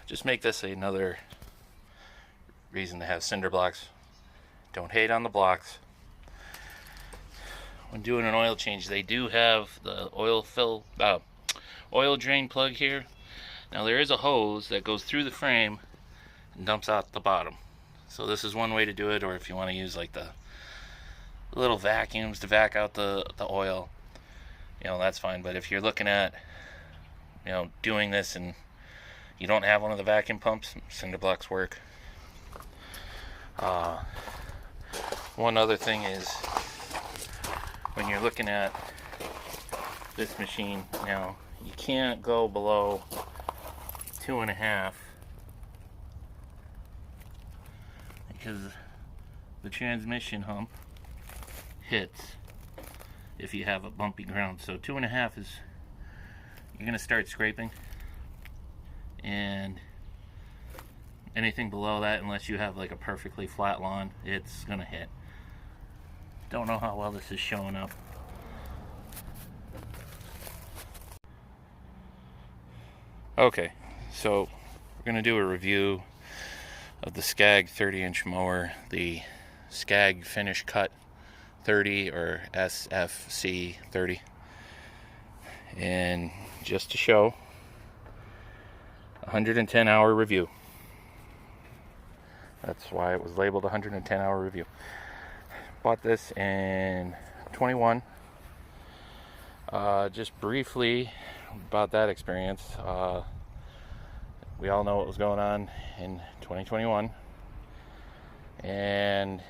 just make this another reason to have cinder blocks. Don't hate on the blocks. When doing an oil change, they do have the oil drain plug here. Now there is a hose that goes through the frame and dumps out the bottom. So this is one way to do it, or if you want to use like the little vacuums to vac out the oil, that's fine. But if you're looking at doing this and you don't have one of the vacuum pumps, cinder blocks work. One other thing is, when you're looking at this machine now, you can't go below 2.5 because the transmission hump hits if you have a bumpy ground. So 2.5 is, you're gonna start scraping, and anything below that, unless you have like a perfectly flat lawn, it's gonna hit. Don't know how well this is showing up. Okay, so we're gonna do a review of the Scag 30-inch mower, the Scag Finish Cut 30 or SFC 30, and just to show, 110-hour review. That's why it was labeled 110-hour review. Bought this in 21. Just briefly about that experience. We all know what was going on in 2021, and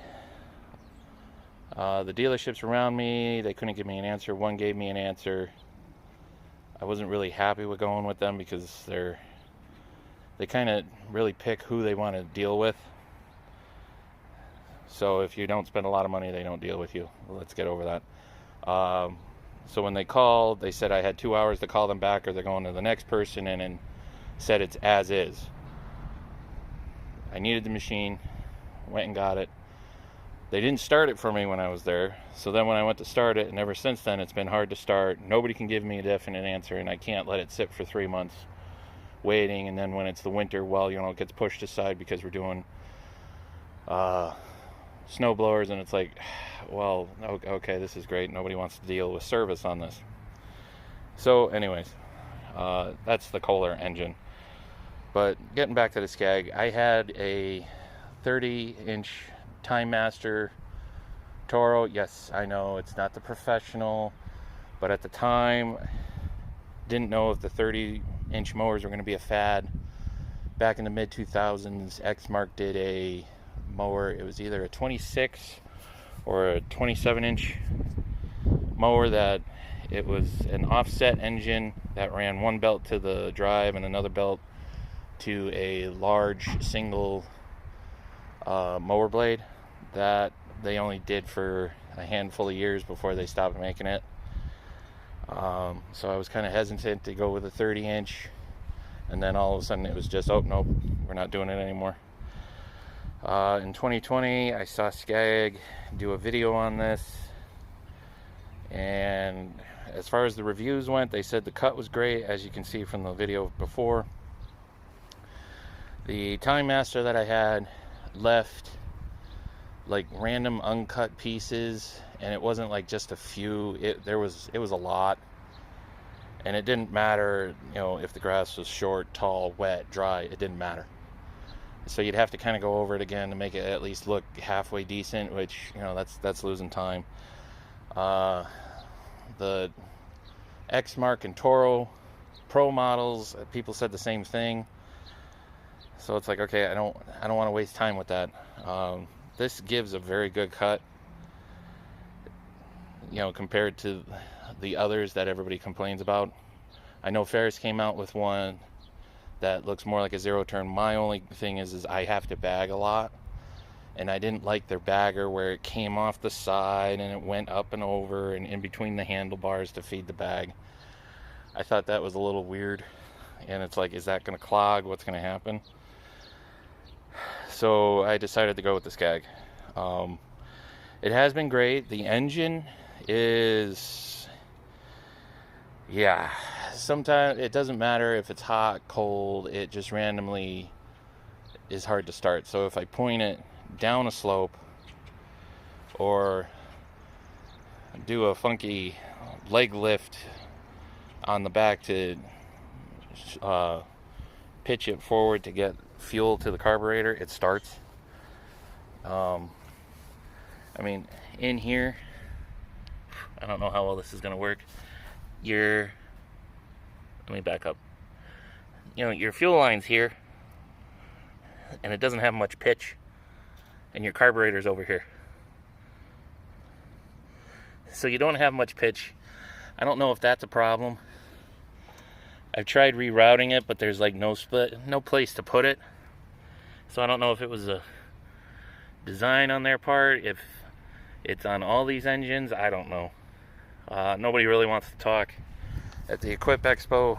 the dealerships around me, they couldn't give me an answer. One gave me an answer. I wasn't really happy with going with them because they kind of really pick who they want to deal with. So if you don't spend a lot of money, they don't deal with you. Let's get over that. So when they called, they said I had 2 hours to call them back, or they're going to the next person, and said it's as is. I needed the machine, went and got it. They didn't start it for me when I was there. So then when I went to start it, and ever since then, it's been hard to start. Nobody can give me a definite answer, and I can't let it sit for 3 months waiting. And then when it's the winter, well, it gets pushed aside because we're doing snow blowers, and it's like, well, okay, this is great. Nobody wants to deal with service on this. So anyways, that's the Kohler engine. But getting back to the Scag, I had a 30-inch Time Master Toro. Yes, I know it's not the professional, but at the time, didn't know if the 30-inch mowers were going to be a fad. Back in the mid-2000s, Exmark did a mower. It was either a 26 or a 27-inch mower that it was an offset engine that ran one belt to the drive and another belt to a large single mower blade that they only did for a handful of years before they stopped making it. So I was kind of hesitant to go with a 30-inch, and then all of a sudden it was just, oh nope, we're not doing it anymore. In 2020, I saw Scag do a video on this, and as far as the reviews went, they said the cut was great, as you can see from the video before. The Time Master that I had left like random uncut pieces, and it wasn't like just a few. It was a lot, and it didn't matter, if the grass was short, tall, wet, dry. It didn't matter. So you'd have to kind of go over it again to make it at least look halfway decent, which, that's losing time. The Exmark and Toro Pro models, people said the same thing. So it's like, okay, I don't want to waste time with that. This gives a very good cut, compared to the others that everybody complains about. I know Ferris came out with one that looks more like a zero turn. My only thing is I have to bag a lot, and I didn't like their bagger where it came off the side and it went up and over and in between the handlebars to feed the bag. I thought that was a little weird, and it's like, is that going to clog? What's going to happen? So I decided to go with the Scag. It has been great. The engine is, sometimes it doesn't matter if it's hot, cold, it just randomly is hard to start. So if I point it down a slope or do a funky leg lift on the back to pitch it forward to get fuel to the carburetor, it starts. I mean, in here, I don't know how well this is going to work. Let me back up. You know, your fuel line's here, and it doesn't have much pitch, and your carburetor's over here. So you don't have much pitch. I don't know if that's a problem. I've tried rerouting it, but there's like no place to put it. So I don't know if it was a design on their part, if it's on all these engines, I don't know. Nobody really wants to talk. At the Equip Expo,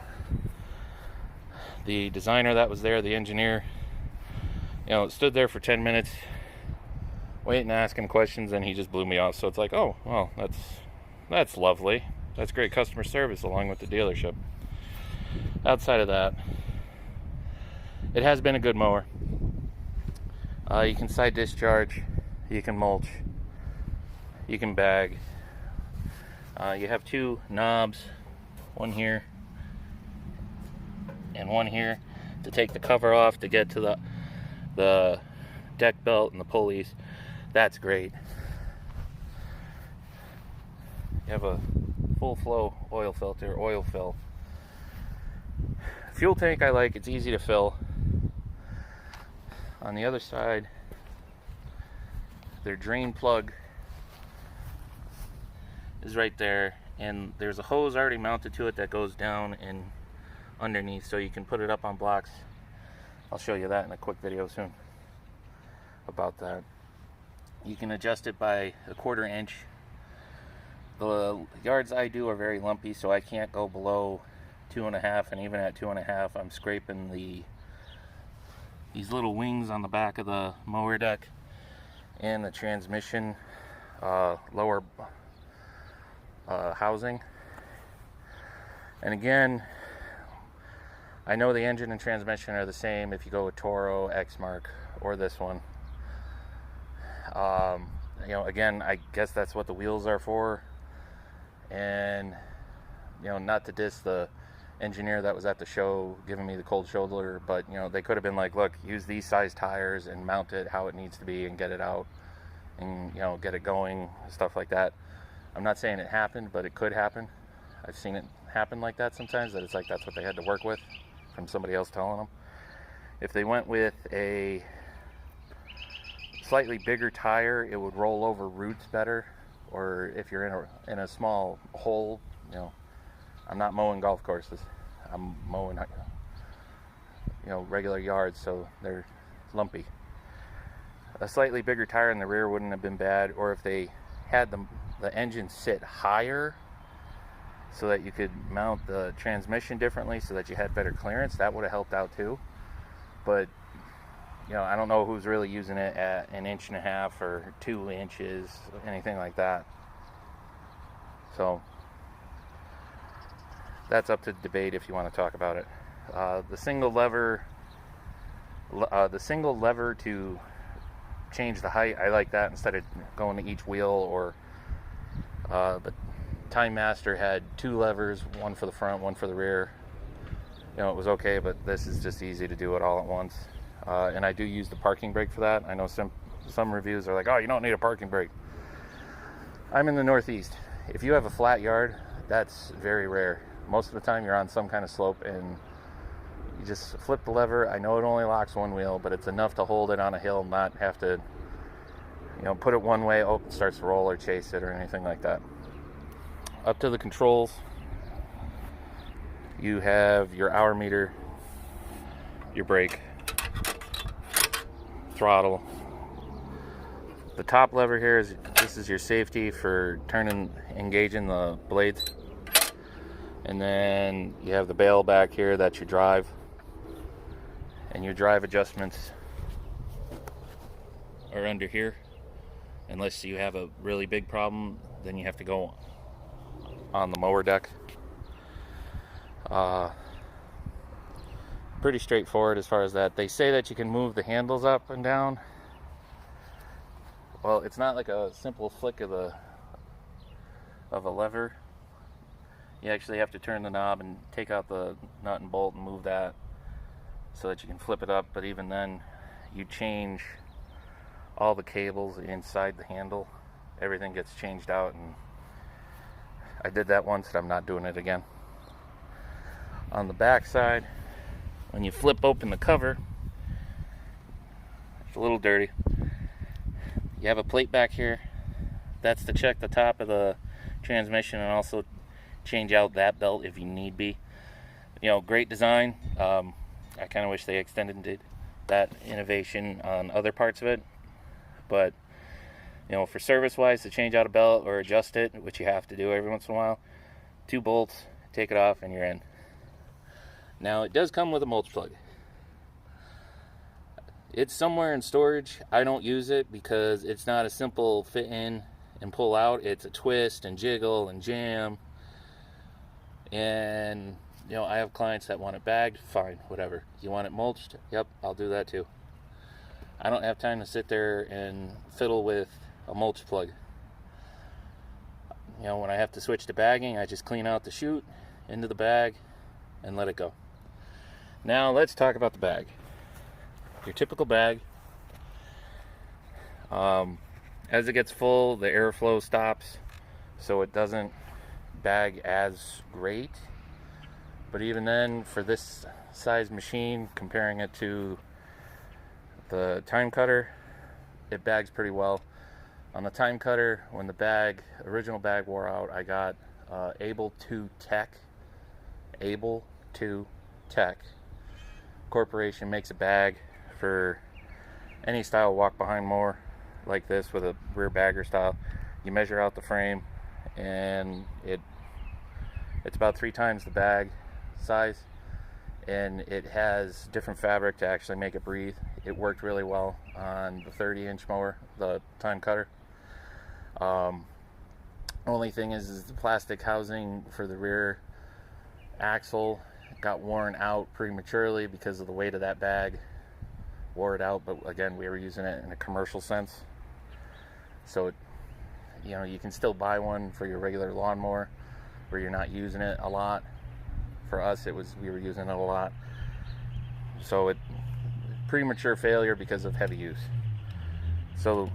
the designer that was there, the engineer, stood there for 10 minutes waiting, asking questions, and he just blew me off. So it's like, oh, well, that's lovely. That's great customer service along with the dealership. Outside of that, it has been a good mower. You can side discharge, you can mulch, you can bag. You have two knobs, one here and one here, to take the cover off to get to the deck belt and the pulleys. That's great. You have a full flow oil filter, oil fill. Fuel tank I like, it's easy to fill. On the other side, their drain plug is right there, and there's a hose already mounted to it that goes down and underneath, so you can put it up on blocks. I'll show you that in a quick video soon about that. You can adjust it by a 1/4 inch. The yards I do are very lumpy, so I can't go below 2.5, and even at 2.5 I'm scraping these little wings on the back of the mower deck and the transmission lower housing. And again, I know the engine and transmission are the same if you go with Toro, X-Mark, or this one. Again, I guess that's what the wheels are for. And not to diss the engineer that was at the show giving me the cold shoulder, but they could have been like, look, use these size tires and mount it how it needs to be and get it out and get it going, stuff like that. I'm not saying it happened, but it could happen. I've seen it happen like that sometimes, that it's like that's what they had to work with from somebody else telling them. If they went with a slightly bigger tire, it would roll over roots better. Or if you're in a small hole, I'm not mowing golf courses. I'm mowing, regular yards, so they're lumpy. A slightly bigger tire in the rear wouldn't have been bad, or if they had the engine sit higher so that you could mount the transmission differently so that you had better clearance, that would have helped out too. But I don't know who's really using it at 1.5 inches or 2 inches, anything like that. So that's up to debate if you want to talk about it. The single lever to change the height, I like that instead of going to each wheel. Or the Time Master had 2 levers, one for the front, one for the rear. It was okay, but this is just easy to do it all at once. And I do use the parking brake for that. I know some reviews are like, oh, you don't need a parking brake. I'm in the Northeast. If you have a flat yard, that's very rare. Most of the time you're on some kind of slope and you just flip the lever. I know it only locks one wheel, but it's enough to hold it on a hill, not have to put it one way, it starts to roll or chase it or anything like that. Up to the controls, you have your hour meter, your brake, throttle. The top lever here this is your safety for engaging the blades. And then you have the bail back here, that's your drive. And your drive adjustments are under here. Unless you have a really big problem, then you have to go on the mower deck. Pretty straightforward as far as that. They say that you can move the handles up and down. Well, it's not like a simple flick of a lever. You actually have to turn the knob and take out the nut and bolt and move that so that you can flip it up. But even then, you change all the cables inside the handle. Everything gets changed out, and I did that once and I'm not doing it again. On the back side, when you flip open the cover, it's a little dirty. You have a plate back here. That's to check the top of the transmission and also change out that belt if you need be. You know, great design. I kind of wish they extended that innovation on other parts of it. But, you know, for service-wise, to change out a belt or adjust it, which you have to do every once in a while, 2 bolts, take it off, and you're in. Now, it does come with a mulch plug. It's somewhere in storage. I don't use it because it's not a simple fit in and pull out. It's a twist and jiggle and jam. And, you know, I have clients that want it bagged. Fine, whatever. You want it mulched? Yep, I'll do that too. I don't have time to sit there and fiddle with a mulch plug. You know, when I have to switch to bagging, I just clean out the chute into the bag and let it go. Now let's talk about the bag. Your typical bag. As it gets full, the airflow stops, so it doesn't bag as great. But even then, for this size machine, comparing it to the time cutter, it bags pretty well. On the time cutter, when the original bag wore out, I got Able to Tech Corporation makes a bag for any style walk behind mower like this with a rear bagger style. You measure out the frame, and it's about 3 times the bag size, and it has different fabric to actually make it breathe. It worked really well on the 30-inch mower, the time cutter. Only thing is the plastic housing for the rear axle got worn out prematurely because of the weight of that bag. Wore it out, but again, we were using it in a commercial sense. So, you know, you can still buy one for your regular lawnmower where you're not using it a lot. For us, we were using it a lot. So premature failure because of heavy use. So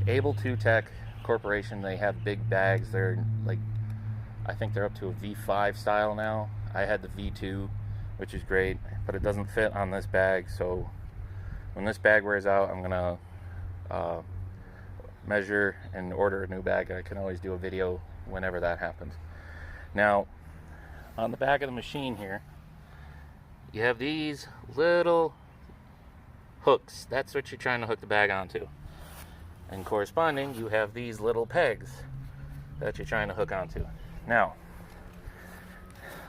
Able to Tech Corporation, they have big bags. They're like, I think they're up to a V5 style now. I had the V2, which is great, but it doesn't fit on this bag. So when this bag wears out, I'm gonna measure and order a new bag. I can always do a video whenever that happens. Now, on the back of the machine here, you have these little hooks. That's what you're trying to hook the bag onto. And corresponding, you have these little pegs that you're trying to hook onto. Now,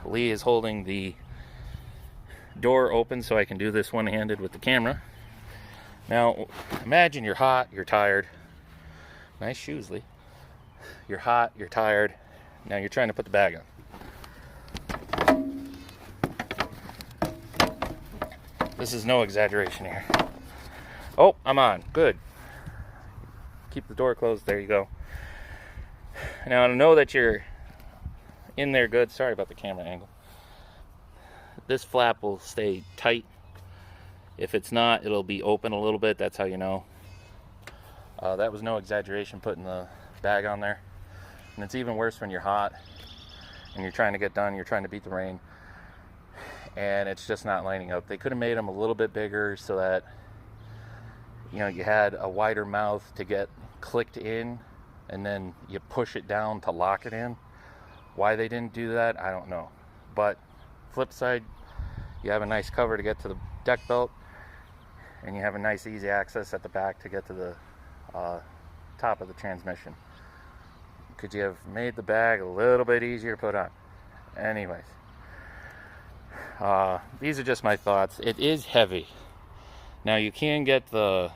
Lee is holding the door open so I can do this one-handed with the camera. Now, imagine you're hot, you're tired. Nice shoes, Lee. You're hot, you're tired. Now you're trying to put the bag on. This is no exaggeration here. Oh, I'm on. Good. Keep the door closed. There you go. Now, I know that you're in there good. Sorry about the camera angle. This flap will stay tight. If it's not, it'll be open a little bit. That's how you know. That was no exaggeration putting the bag on there. And it's even worse when you're hot and you're trying to get done. You're trying to beat the rain. And it's just not lining up. They could have made them a little bit bigger so that, you know, you had a wider mouth to get clicked in, and then you push it down to lock it in. Why they didn't do that, I don't know. But flip side, you have a nice cover to get to the deck belt, and you have a nice easy access at the back to get to the top of the transmission. Could you have made the bag a little bit easier to put on? Anyways, these are just my thoughts. It is heavy. Now, you can get the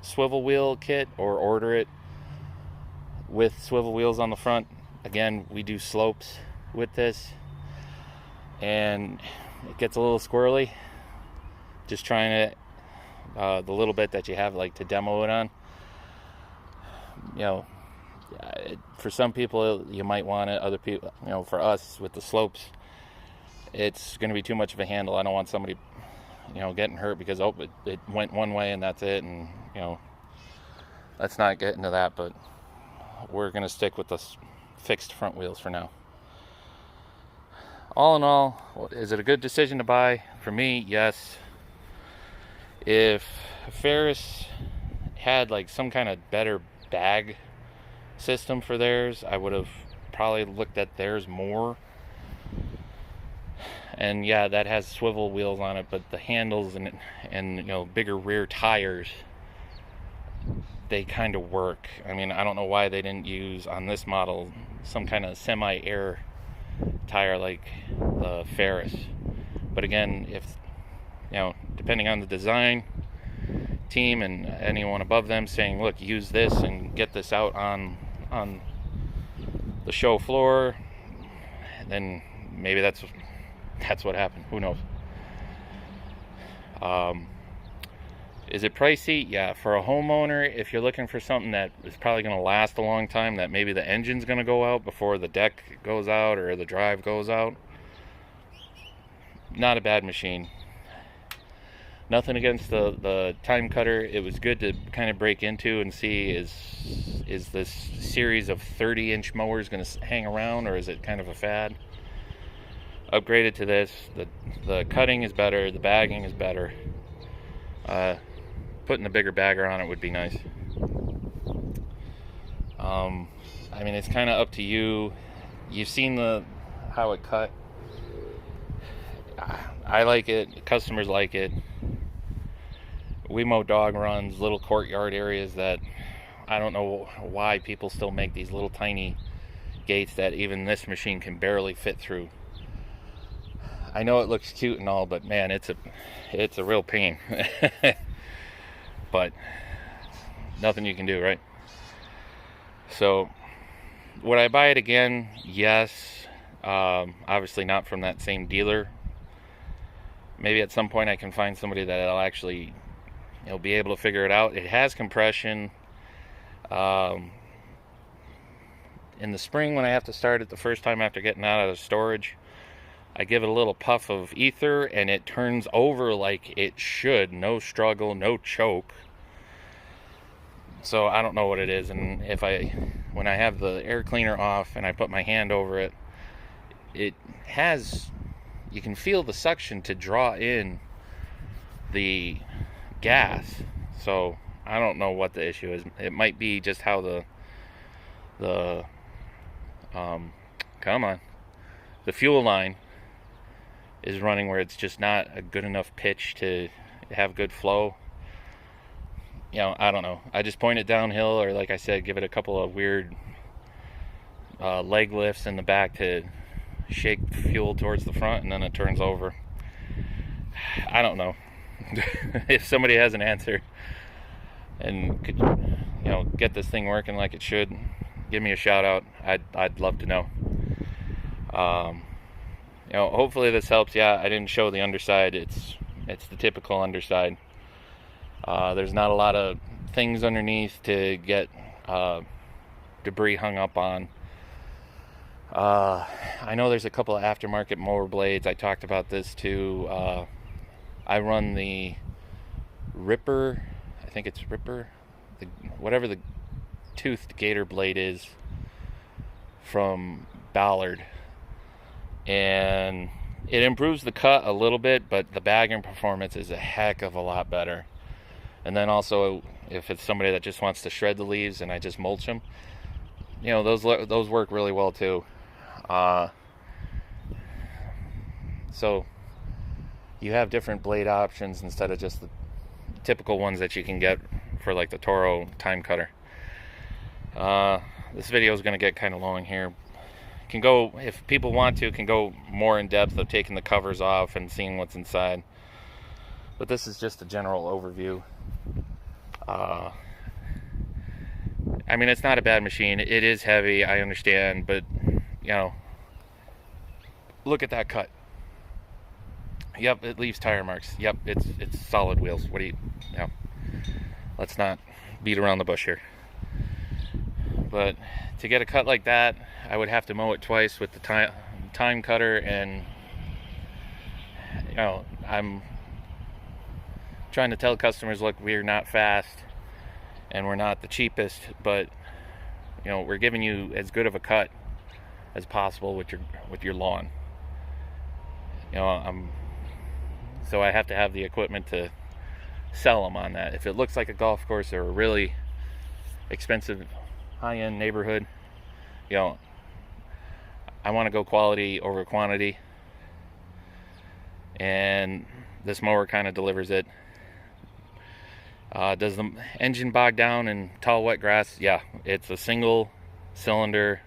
swivel wheel kit or order it with swivel wheels on the front. Again, we do slopes with this. and it gets a little squirrely. Just trying to, the little bit that you have like to demo it on. You know, for some people you might want it. Other people, you know, for us with the slopes, it's going to be too much of a handle. I don't want somebody, you know, getting hurt because it went one way and that's it. And you know, let's not get into that. But we're going to stick with the fixed front wheels for now. All in all, is it a good decision to buy? For me, yes. If Ferris had like some kind of better bag system for theirs, I would have probably looked at theirs more. And yeah, that has swivel wheels on it, but the handles and you know, bigger rear tires, they kind of work. I mean, I don't know why they didn't use on this model some kind of semi-air tire like the Ferris. But again, if you know, depending on the design team and anyone above them saying, look, use this and get this out on the show floor, then maybe that's what happened. Who knows? Is it pricey? Yeah, for a homeowner, if you're looking for something that is probably going to last a long time, that maybe the engine's going to go out before the deck goes out or the drive goes out, not a bad machine. Nothing against the time cutter. It was good to kind of break into and see, is this series of 30-inch mowers going to hang around, or is it kind of a fad? Upgraded to this. The cutting is better. The bagging is better. Putting a bigger bagger on it would be nice. I mean, it's kind of up to you. You've seen how it cut. I like it. Customers like it. We mow dog runs, little courtyard areas that I don't know why people still make these little tiny gates that even this machine can barely fit through. I know it looks cute and all, but man, it's a real pain. But nothing you can do, right? So would I buy it again? Yes. Obviously not from that same dealer. Maybe at some point I can find somebody that'll actually, you know, be able to figure it out. It has compression. In the spring, when I have to start it the first time after getting out of storage, I give it a little puff of ether and it turns over like it should. No struggle, no choke. So I don't know what it is. And when I have the air cleaner off and I put my hand over it, it has, you can feel the suction to draw in the gas. So I don't know what the issue is. It might be just how the fuel line is running, where it's just not a good enough pitch to have good flow. You know, I don't know. I just point it downhill, or like I said, give it a couple of weird leg lifts in the back to shake fuel towards the front, and then it turns over. I don't know. If somebody has an answer and could, you know, get this thing working like it should, give me a shout out. I'd love to know. You know, hopefully this helps. Yeah, I didn't show the underside. It's the typical underside. There's not a lot of things underneath to get debris hung up on. I know there's a couple of aftermarket mower blades. I talked about this too. I run the Ripper, I think it's Ripper, whatever the toothed gator blade is, from Ballard. And it improves the cut a little bit, but the bagging performance is a heck of a lot better. And then also, if it's somebody that just wants to shred the leaves and I just mulch them, you know, those work really well too. So you have different blade options instead of just the typical ones that you can get for like the Toro time cutter. This video is going to get kind of long here. Can go, if people want to, can go more in depth of taking the covers off and seeing what's inside. But this is just a general overview. I mean, it's not a bad machine. It is heavy, I understand, but you know, look at that cut. Yep, it leaves tire marks. Yep, it's solid wheels. What do you know? Let's not beat around the bush here. But to get a cut like that, I would have to mow it twice with the time cutter, and you know, I'm trying to tell customers, look, we're not fast and we're not the cheapest, but you know, we're giving you as good of a cut as possible with your lawn. You know, so I have to have the equipment to sell them on that. If it looks like a golf course or a really expensive high-end neighborhood, you know, I want to go quality over quantity, and this mower kind of delivers it. Does the engine bog down in tall wet grass? Yeah, it's a single cylinder,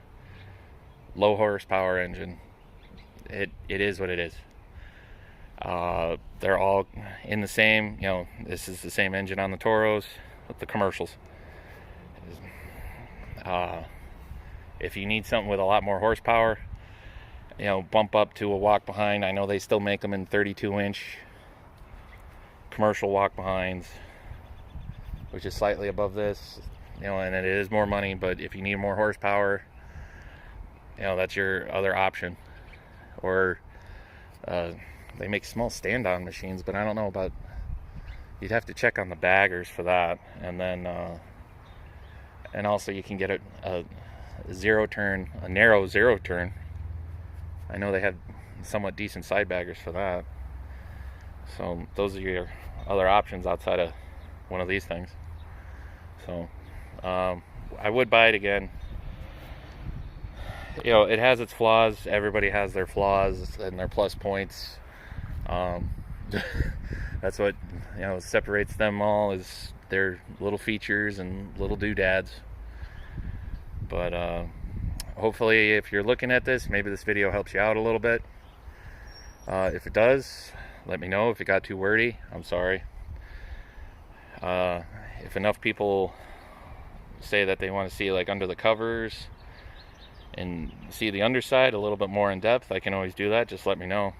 low horsepower engine. It is what it is. They're all in the same, you know, this is the same engine on the Toros with the commercials. If you need something with a lot more horsepower, you know, bump up to a walk behind. I know they still make them in 32-inch commercial walk behinds, which is slightly above this, you know, and it is more money, but if you need more horsepower, you know, that's your other option. Or they make small stand-on machines, but I don't know about, you'd have to check on the baggers for that. And then and also you can get a zero turn, a narrow zero turn. I know they have somewhat decent side baggers for that. So those are your other options outside of one of these things. So I would buy it again. You know, it has its flaws. Everybody has their flaws and their plus points. That's what, you know, separates them all, is their little features and little doodads. But hopefully, if you're looking at this, maybe this video helps you out a little bit. If it does, let me know. If it got too wordy, I'm sorry. If enough people say that they want to see like under the covers and see the underside a little bit more in depth, I can always do that. Just let me know.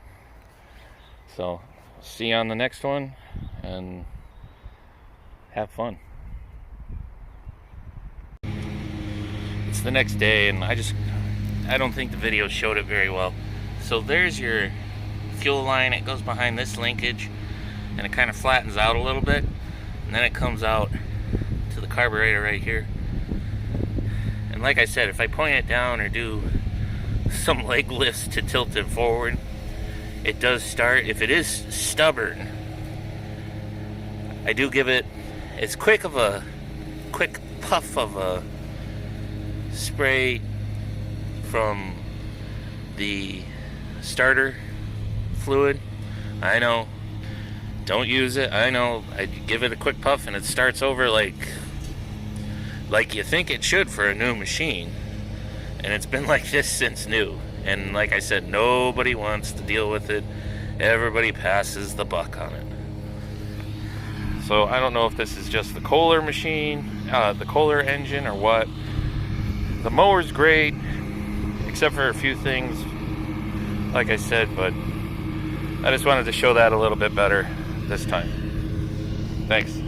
So see you on the next one, and have fun. It's the next day, and I don't think the video showed it very well. So there's your fuel line. It goes behind this linkage, and it kind of flattens out a little bit, and then it comes out to the carburetor right here. And like I said, if I point it down or do some leg lifts to tilt it forward, it does start. If it is stubborn, I do give it as quick puff of a spray from the starter fluid. I know, don't use it. I know, I give it a quick puff and it starts over like you think it should for a new machine, and it's been like this since new. And like I said, nobody wants to deal with it. Everybody passes the buck on it. So I don't know if this is just the Kohler machine, the Kohler engine, or what. The mower's great, except for a few things, like I said, but I just wanted to show that a little bit better this time. Thanks.